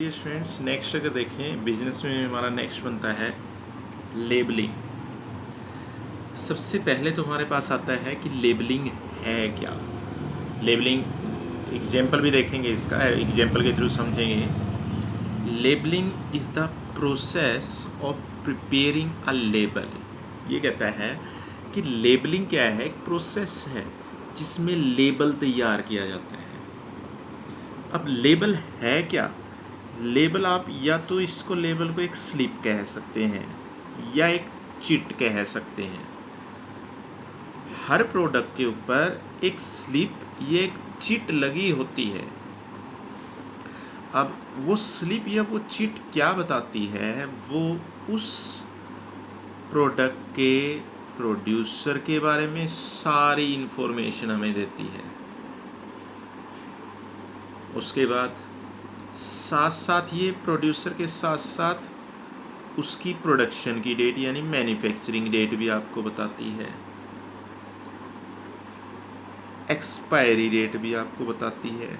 ये students next अगर देखें बिजनेस में हमारा नेक्स्ट बनता है लेबलिंग। सबसे पहले तो हमारे पास आता है कि लेबलिंग है क्या। लेबलिंग एग्जाम्पल भी देखेंगे, इसका एग्जाम्पल के थ्रू समझेंगे। Labelling is the process of preparing a label. ये कहता है कि लेबलिंग क्या है, एक प्रोसेस है जिसमें लेबल तैयार किया जाता है। अब लेबल है क्या? लेबल आप या तो इसको लेबल को एक स्लिप कह सकते हैं या एक चिट कह सकते हैं। हर प्रोडक्ट के ऊपर एक स्लिप या एक चिट लगी होती है। अब वो स्लिप या वो चिट क्या बताती है? वो उस प्रोडक्ट के प्रोड्यूसर के बारे में सारी इंफॉर्मेशन हमें देती है। उसके बाद साथ साथ ये प्रोड्यूसर के साथ साथ उसकी प्रोडक्शन की डेट यानी मैन्युफैक्चरिंग डेट भी आपको बताती है। एक्सपायरी डेट भी आपको बताती है।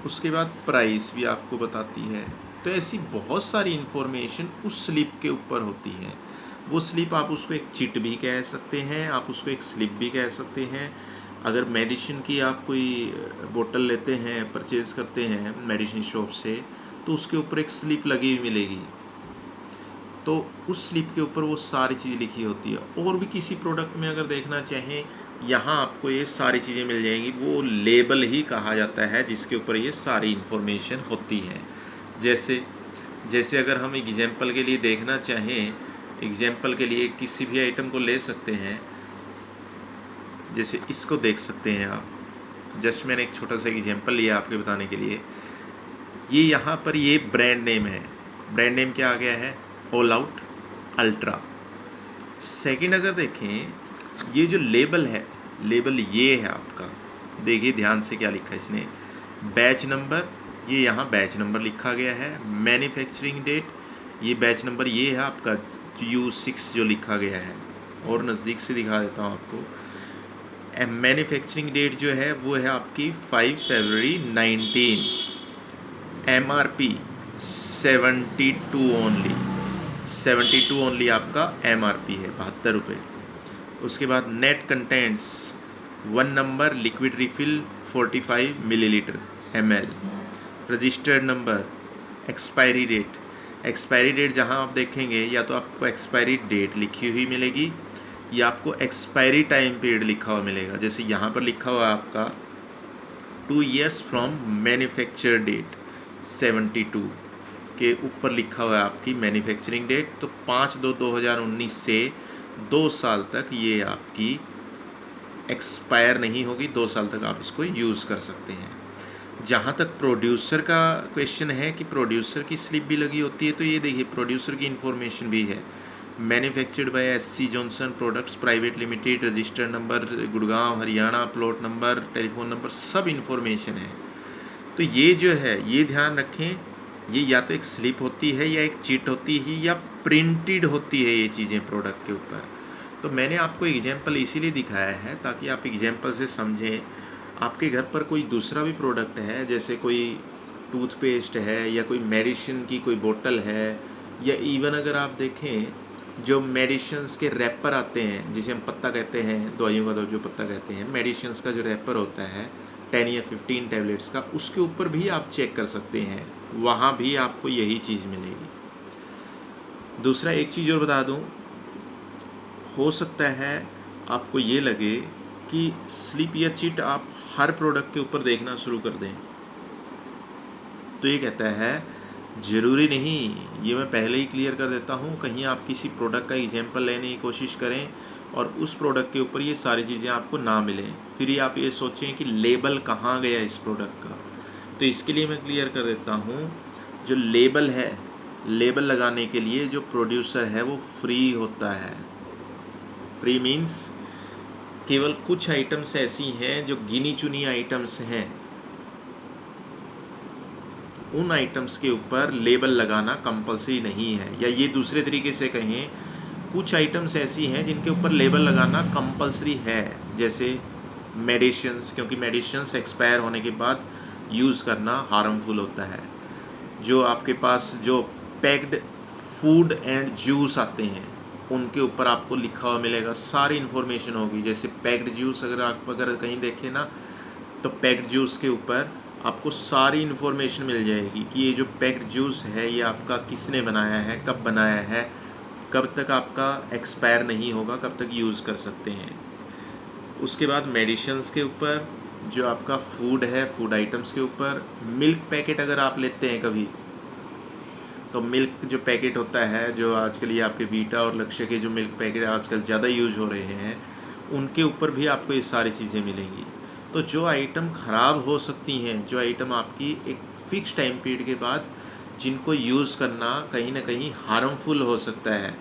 उसके बाद प्राइस भी आपको बताती है। तो ऐसी बहुत सारी इन्फॉर्मेशन उस स्लिप के ऊपर होती है। वो स्लिप आप उसको एक चिट भी कह सकते हैं, आप उसको एक स्लिप भी कह सकते हैं। अगर मेडिसिन की आप कोई बोतल लेते हैं, परचेज़ करते हैं मेडिसिन शॉप से, तो उसके ऊपर एक स्लिप लगी हुई मिलेगी। तो उस स्लिप के ऊपर वो सारी चीज़ लिखी होती है। और भी किसी प्रोडक्ट में अगर देखना चाहें, यहाँ आपको ये सारी चीज़ें मिल जाएंगी। वो लेबल ही कहा जाता है जिसके ऊपर ये सारी इन्फॉर्मेशन होती है। जैसे जैसे अगर हम एग्जाम्पल के लिए देखना चाहें, एग्जाम्पल के लिए किसी भी आइटम को ले सकते हैं। जैसे इसको देख सकते हैं आप। जस्ट मैंने एक छोटा सा एग्जाम्पल लिया आपके बताने के लिए। ये यहाँ पर ये ब्रांड नेम है। ब्रांड नेम क्या आ गया है? All out ultra. सेकंड अगर देखें, ये जो लेबल है, लेबल ये है आपका। देखिए ध्यान से क्या लिखा है इसने। बैच नंबर, ये यहाँ बैच नंबर लिखा गया है। मैन्युफैक्चरिंग डेट, ये बैच नंबर ये है आपका U6 जो लिखा गया है। और नज़दीक से दिखा देता हूँ आपको। मैन्युफैक्चरिंग डेट जो है वो है आपकी 5 फरवरी 19। MRP 72 only. 72 ओनली आपका MRP है, 72 रुपये। उसके बाद net contents 1 number liquid refill 45 millilitre ml। Registered number, expiry date. Expiry date जहाँ आप देखेंगे या तो आपको एक्सपायरी डेट लिखी हुई मिलेगी या आपको एक्सपायरी टाइम पीरियड लिखा हुआ मिलेगा। जैसे यहाँ पर लिखा हुआ है आपका 2 years फ्रॉम मैन्युफैक्चर डेट, 72 के ऊपर लिखा हुआ है आपकी मैन्युफैक्चरिंग डेट। तो 5/2/2019 से 2 साल तक ये आपकी एक्सपायर नहीं होगी। 2 साल तक आप इसको यूज़ कर सकते हैं। जहाँ तक प्रोड्यूसर का क्वेश्चन है कि प्रोड्यूसर की स्लिप भी लगी होती है, तो ये देखिए प्रोड्यूसर की इन्फॉर्मेशन भी है। Manufactured by SC Johnson products private limited, registered number Gurgaon Haryana, plot number, telephone number, सब इन्फॉर्मेशन है। तो ये जो है ये ध्यान रखें, ये या तो एक स्लिप होती है या एक चिट होती है या प्रिंटेड होती है ये चीज़ें प्रोडक्ट के ऊपर। तो मैंने आपको एग्जाम्पल इसीलिए दिखाया है ताकि आप एग्जाम्पल से समझें। आपके घर पर कोई दूसरा भी प्रोडक्ट है, जैसे कोई टूथपेस्ट है या कोई मेडिसिन की कोई बोतल है, या इवन अगर आप देखें जो मेडिसिन्स के रैपर आते हैं जिसे हम पत्ता कहते हैं, दवाइयों का जो पत्ता कहते हैं, मेडिसिन्स का जो रैपर होता है 10 या 15 टैबलेट्स का, उसके ऊपर भी आप चेक कर सकते हैं। वहाँ भी आपको यही चीज़ मिलेगी। दूसरा एक चीज़ और बता दूँ, हो सकता है आपको ये लगे कि स्लिप या चिट आप हर प्रोडक्ट के ऊपर देखना शुरू कर दें। तो ये कहता है ज़रूरी नहीं, ये मैं पहले ही क्लियर कर देता हूँ। कहीं आप किसी प्रोडक्ट का एग्जाम्पल लेने की कोशिश करें और उस प्रोडक्ट के ऊपर ये सारी चीज़ें आपको ना मिलें, फिर ही आप ये सोचें कि लेबल कहाँ गया इस प्रोडक्ट का। तो इसके लिए मैं क्लियर कर देता हूँ, जो लेबल है, लेबल लगाने के लिए जो प्रोड्यूसर है वो फ्री होता है। फ्री मीन्स केवल कुछ आइटम्स ऐसी हैं जो गिनी चुनी आइटम्स हैं, उन आइटम्स के ऊपर लेबल लगाना कंपलसरी नहीं है। या ये दूसरे तरीके से कहें, कुछ आइटम्स ऐसी हैं जिनके ऊपर लेबल लगाना कंपलसरी है, जैसे मेडिसिन्स, क्योंकि मेडिसिन्स एक्सपायर होने के बाद यूज़ करना हार्मफुल होता है। जो आपके पास जो पैक्ड फूड एंड जूस आते हैं उनके ऊपर आपको लिखा हुआ मिलेगा, सारी इन्फॉर्मेशन होगी। जैसे पैक्ड जूस अगर कहीं देखें ना, तो पैक्ड जूस के ऊपर आपको सारी इन्फॉर्मेशन मिल जाएगी कि ये जो पैक्ड जूस है ये आपका किसने बनाया है, कब बनाया है, कब तक आपका एक्सपायर नहीं होगा, कब तक यूज़ कर सकते हैं। उसके बाद मेडिसिन्स के ऊपर, जो आपका फूड है, फूड आइटम्स के ऊपर। मिल्क पैकेट अगर आप लेते हैं कभी, तो मिल्क जो पैकेट होता है, जो आजकल ये आपके वीटा और लक्ष्य के जो मिल्क पैकेट आजकल ज़्यादा यूज हो रहे हैं, उनके ऊपर भी आपको ये सारी चीज़ें मिलेंगी। तो जो आइटम ख़राब हो सकती हैं, जो आइटम आपकी एक फ़िक्स टाइम पीरियड के बाद जिनको यूज़ करना कहीं ना कहीं हार्मफुल हो सकता है,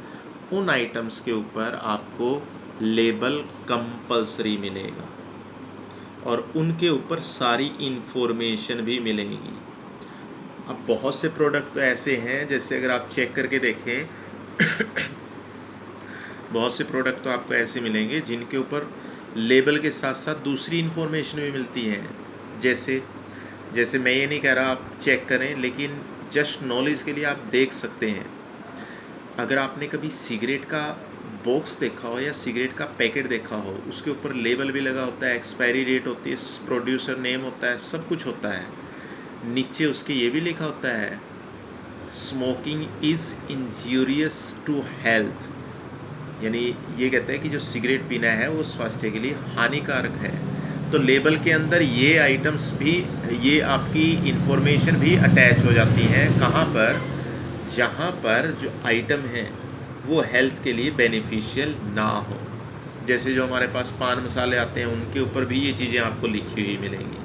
उन आइटम्स के ऊपर आपको लेबल कंपल्सरी मिलेगा और उनके ऊपर सारी इन्फॉर्मेशन भी मिलेगी। अब बहुत से प्रोडक्ट तो ऐसे हैं, जैसे अगर आप चेक करके देखें बहुत से प्रोडक्ट तो आपको ऐसे मिलेंगे जिनके ऊपर लेबल के साथ साथ दूसरी इन्फॉर्मेशन भी मिलती है। जैसे मैं ये नहीं कह रहा आप चेक करें, लेकिन जस्ट नॉलेज के लिए आप देख सकते हैं। अगर आपने कभी सिगरेट का बॉक्स देखा हो या सिगरेट का पैकेट देखा हो, उसके ऊपर लेबल भी लगा होता है, एक्सपायरी डेट होती है, प्रोड्यूसर नेम होता है, सब कुछ होता है। नीचे उसके ये भी लिखा होता है, smoking is injurious to health, यानी ये कहता है कि जो सिगरेट पीना है वो स्वास्थ्य के लिए हानिकारक है। तो लेबल के अंदर ये आइटम्स भी, ये आपकी इंफॉर्मेशन भी अटैच हो जाती है। कहाँ पर? जहाँ पर जो आइटम है वो हेल्थ के लिए बेनिफिशियल ना हो। जैसे जो हमारे पास पान मसाले आते हैं, उनके ऊपर भी ये चीज़ें आपको लिखी हुई मिलेंगी।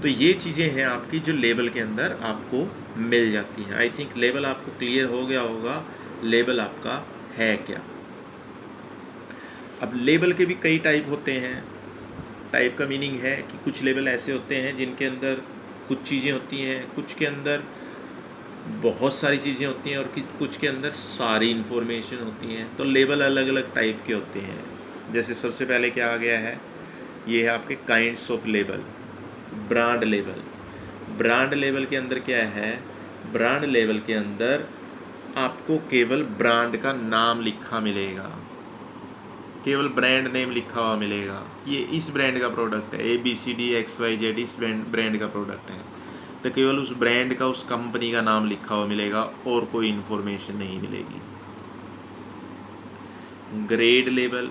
तो ये चीज़ें हैं आपकी जो लेबल के अंदर आपको मिल जाती हैं। आई थिंक लेबल आपको क्लियर हो गया होगा, लेबल आपका है क्या। अब लेबल के भी कई टाइप होते हैं। टाइप का मीनिंग है कि कुछ लेबल ऐसे होते हैं जिनके अंदर कुछ चीज़ें होती हैं, कुछ के अंदर बहुत सारी चीज़ें होती हैं और कुछ के अंदर सारी इन्फॉर्मेशन होती हैं। तो लेबल अलग अलग टाइप के होते हैं। जैसे सबसे पहले क्या आ गया है, ये है आपके kinds of label. Brand label. Brand label के अंदर क्या है, ब्रांड लेबल के अंदर आपको केवल ब्रांड का नाम लिखा मिलेगा, केवल ब्रांड नेम लिखा हुआ मिलेगा। ये इस ब्रांड का प्रोडक्ट है, ABCDXYZ इस ब्रांड का प्रोडक्ट है। तो केवल उस ब्रांड का, उस कंपनी का नाम लिखा हुआ मिलेगा और कोई इन्फॉर्मेशन नहीं मिलेगी। Grade label.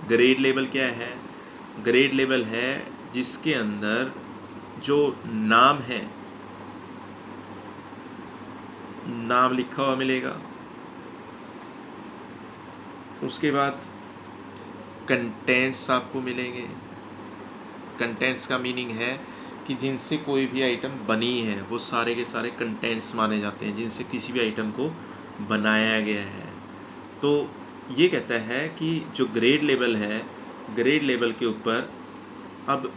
ग्रेड लेबल क्या है? ग्रेड लेबल है जिसके अंदर जो नाम है, नाम लिखा हुआ मिलेगा। उसके बाद कंटेंट्स आपको मिलेंगे। कंटेंट्स का मीनिंग है कि जिनसे कोई भी आइटम बनी है वो सारे के सारे कंटेंट्स माने जाते हैं, जिनसे किसी भी आइटम को बनाया गया है। तो ये कहता है कि जो ग्रेड लेबल है, ग्रेड लेबल के ऊपर, अब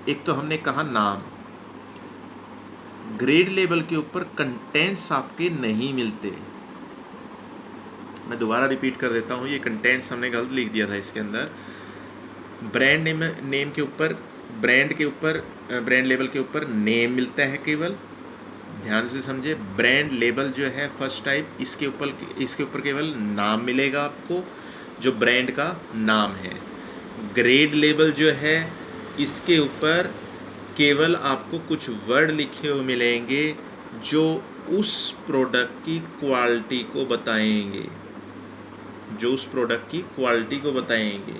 एक तो हमने कहा नाम, ग्रेड लेबल के ऊपर कंटेंट्स आपके नहीं मिलते। मैं दोबारा रिपीट कर देता हूँ, ये कंटेंट्स हमने गलत लिख दिया था इसके अंदर। ब्रांड नेम के ऊपर, ब्रांड के ऊपर, ब्रांड लेबल के ऊपर नेम मिलता है केवल। ध्यान से समझे, ब्रांड लेबल जो है फर्स्ट टाइप, इसके ऊपर केवल नाम मिलेगा आपको, जो ब्रांड का नाम है। ग्रेड लेबल जो है इसके ऊपर केवल आपको कुछ वर्ड लिखे हुए मिलेंगे जो उस प्रोडक्ट की क्वालिटी को बताएंगे, जो उस प्रोडक्ट की क्वालिटी को बताएंगे,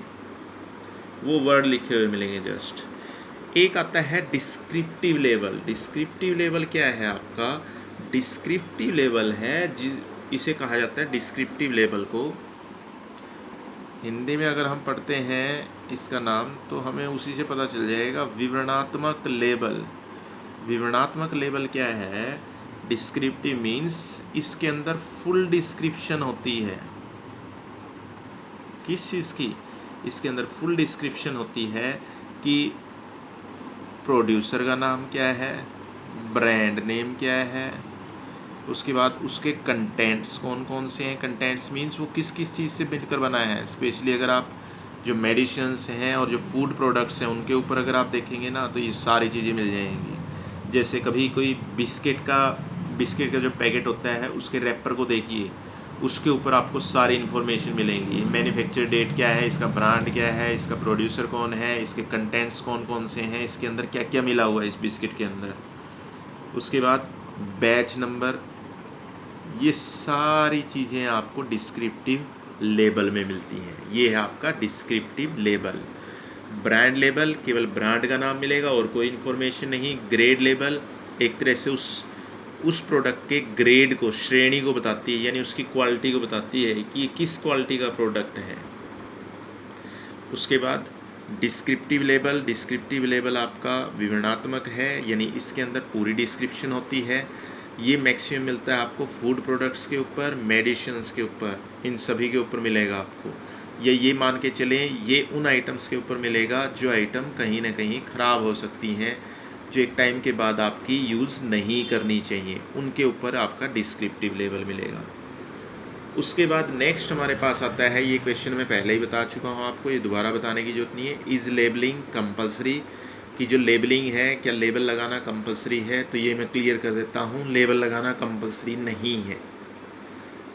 वो वर्ड लिखे हुए मिलेंगे जस्ट। एक आता है डिस्क्रिप्टिव लेबल। डिस्क्रिप्टिव लेबल क्या है आपका? डिस्क्रिप्टिव लेबल है इसे कहा जाता है, डिस्क्रिप्टिव लेबल को हिंदी में अगर हम पढ़ते हैं इसका नाम, तो हमें उसी से पता चल जाएगा, विवरणात्मक लेबल। विवरणात्मक लेबल क्या है? डिस्क्रिप्टिव मीन्स इसके अंदर फुल डिस्क्रिप्शन होती है। किस चीज़ की? इसके अंदर फुल डिस्क्रिप्शन होती है कि प्रोड्यूसर का नाम क्या है, ब्रांड नेम क्या है, उसके बाद उसके कंटेंट्स कौन कौन से हैं। कंटेंट्स मीन्स वो किस किस चीज़ से मिलकर बनाया है। स्पेशली अगर आप जो मेडिसिन्स हैं और जो फूड प्रोडक्ट्स हैं उनके ऊपर अगर आप देखेंगे ना, तो ये सारी चीज़ें मिल जाएंगी। जैसे कभी कोई बिस्किट का जो पैकेट होता है उसके रैपर को देखिए, उसके ऊपर आपको सारी इन्फॉर्मेशन मिलेंगी। मैन्युफैक्चर डेट क्या है, इसका ब्रांड क्या है, इसका प्रोड्यूसर कौन है, इसके कंटेंट्स कौन कौन से हैं, इसके अंदर क्या क्या मिला हुआ है इस बिस्किट के अंदर। उसके बाद बैच नंबर, ये सारी चीज़ें आपको डिस्क्रिप्टिव लेबल में मिलती हैं। ये है आपका डिस्क्रिप्टिव लेबल। ब्रांड लेबल केवल ब्रांड का नाम मिलेगा और कोई इन्फॉर्मेशन नहीं। ग्रेड लेबल एक तरह से उस प्रोडक्ट के ग्रेड को, श्रेणी को बताती है, यानी उसकी क्वालिटी को बताती है कि ये किस क्वालिटी का प्रोडक्ट है। उसके बाद डिस्क्रिप्टिव लेबल आपका विवरणात्मक है, यानी इसके अंदर पूरी डिस्क्रिप्शन होती है। ये मैक्सिमम मिलता है आपको फूड प्रोडक्ट्स के ऊपर, मेडिसिन्स के ऊपर, इन सभी के ऊपर मिलेगा आपको। या ये मान के चलें ये उन आइटम्स के ऊपर मिलेगा जो आइटम कहीं ना कहीं ख़राब हो सकती हैं, जो एक टाइम के बाद आपकी यूज़ नहीं करनी चाहिए, उनके ऊपर आपका डिस्क्रिप्टिव लेबल मिलेगा। उसके बाद नेक्स्ट हमारे पास आता है, ये क्वेश्चन मैं पहले ही बता चुका हूँ आपको, ये दोबारा बताने की ज़रूरत नहीं है। इज़ लेबलिंग कंपलसरी, कि जो लेबलिंग है क्या लेबल लगाना कंपलसरी है। तो ये मैं क्लियर कर देता हूँ, लेबल लगाना कंपलसरी नहीं है।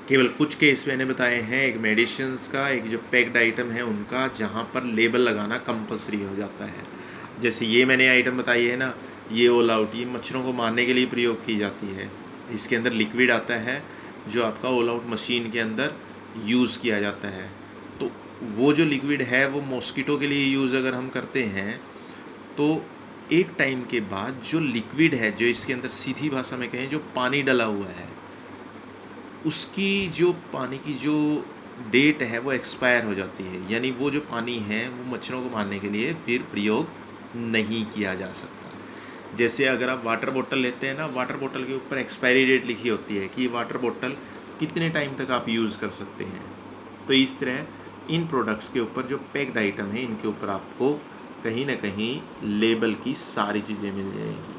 केवल कुछ केस मैंने बताए हैं, एक मेडिसिन्स का, एक जो पैक्ड आइटम है उनका, जहाँ पर लेबल लगाना कंपलसरी हो जाता है। जैसे ये मैंने आइटम बताई है ना, ये ऑल आउट, ये मच्छरों को मारने के लिए प्रयोग की जाती है। इसके अंदर लिक्विड आता है जो आपका ऑल आउट मशीन के अंदर यूज़ किया जाता है। तो वो जो लिक्विड है वो मॉस्किटो के लिए यूज़ अगर हम करते हैं तो एक टाइम के बाद जो लिक्विड है, जो इसके अंदर सीधी भाषा में कहें जो पानी डला हुआ है, उसकी जो पानी की जो डेट है वो एक्सपायर हो जाती है। यानी वो जो पानी है वो मच्छरों को मारने के लिए फिर प्रयोग नहीं किया जा सकता। जैसे अगर आप वाटर बोतल लेते हैं ना, वाटर बोतल के ऊपर एक्सपायरी डेट लिखी होती है कि ये वाटर बोतल कितने टाइम तक आप यूज़ कर सकते हैं। तो इस तरह इन प्रोडक्ट्स के ऊपर जो पैक्ड आइटम है इनके ऊपर आपको कहीं ना कहीं लेबल की सारी चीज़ें मिल जाएंगी।